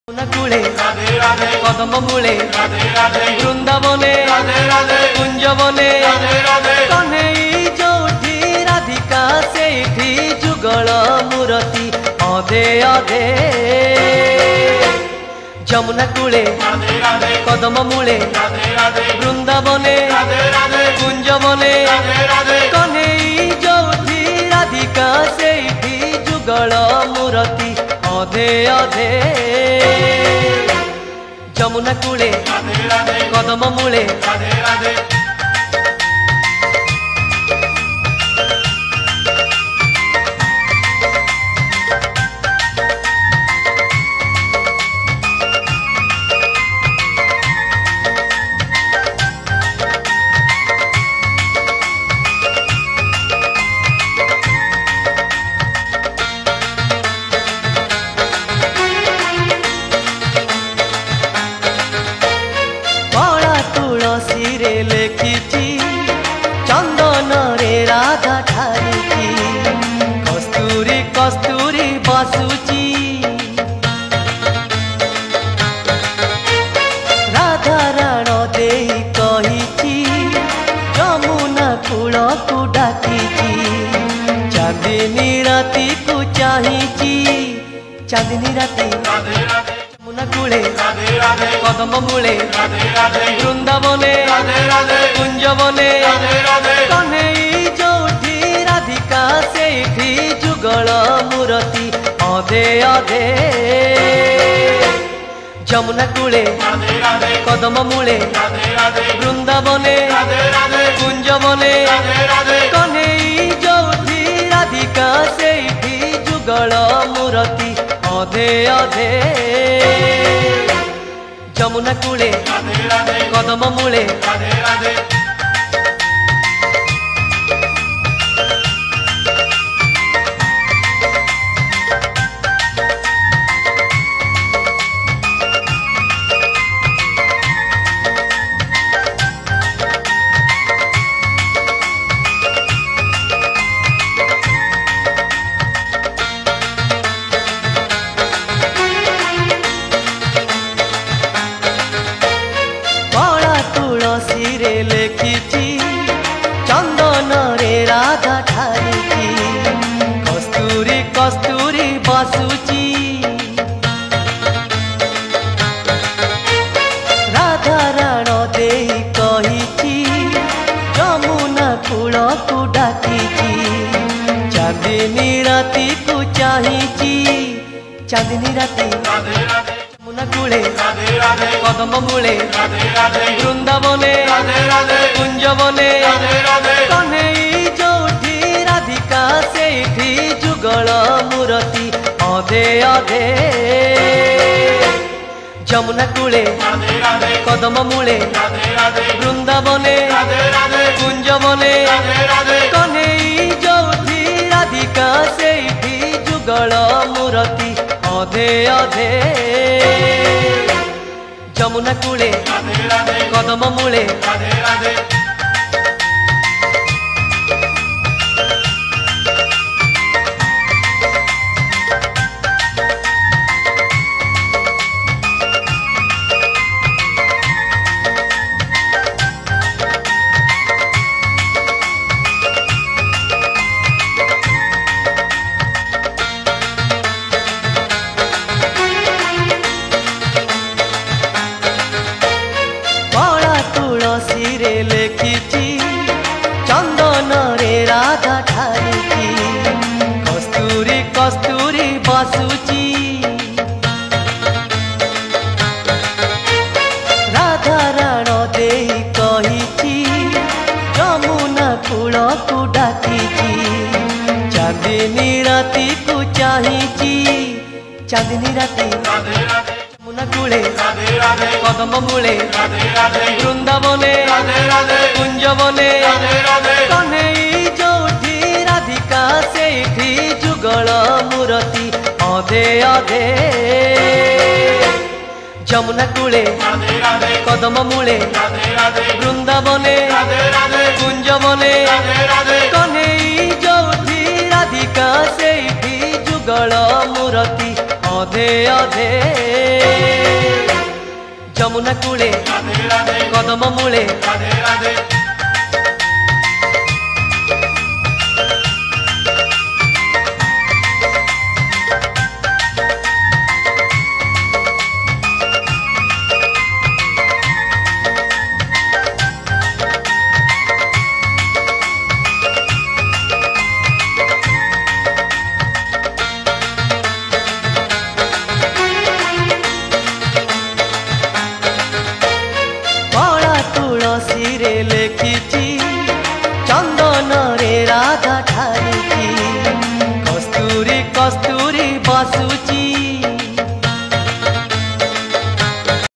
कूले कदम मूले वृंदावने कुंजवने कन्हई जोठी राधिका सेठी जुगल मूर्ति अधे अधे जमुना कूले कदम मूले वृंदावने कुंजवने कन्हई जोठी राधिका सेठी जुगल मूर्ति अधे अधे जमुना कूले कदम मूले लेखिची चंदन रे राधा ठारिची कस्तूरी कस्तूरी बासुची राधा राण देई कहिची जमुना कूल को डाकिची चांदनी राती को चाहिची चांदनी राती जमुना कूले कदम मूले वृंदावने कुंजवने कन्हई जोठी राधिका सेठी जुगल मूर्ति अधे अधे जमुना कूले कदम मूले वृंदावने कुंजवने कन्हई जोठी राधिका सेठी जुगल मूर्ति अधे अधे जमुना कूले कदम मूले तुलसी लेखिची चंदन रे राधा ठारिची कस्तूरी कस्तूरी बासुची राधा राण देई कहिची जमुना कूल को डाकिची चांदनी राती को चाहिची चांदनी राती जमुना कूले कदम मूले वृंदावने कुंजवने कन्हई जोठी राधिका सेठी जुगल मूर्ति अधे अधे जमुना कूले कदम मूले वृंदावने कुंजवने कन्हई जोठी राधिका सेठी जुगल मूर्ति अधे अधे जमुना कूले कदम मूले तुलसी लेखिची चंदन रे राधा ठारिची कस्तूरी कस्तूरी बासुची राधा राण देई कहिची जमुना कूल को डाकिची चांदनी राती को चाहिची चांदनी राती जमुना कूले कदम मूले वृंदावने कुंजवने कन्हई जोठी राधिका सेठी जुगल मूर्ति अधे अधे जमुना कूले कदम मूले वृंदावने कुंजवने कन्हई जोठी राधिका सेठी जुगल मूर्ति अधे अधे। যমুনা কূলে কদম মূলে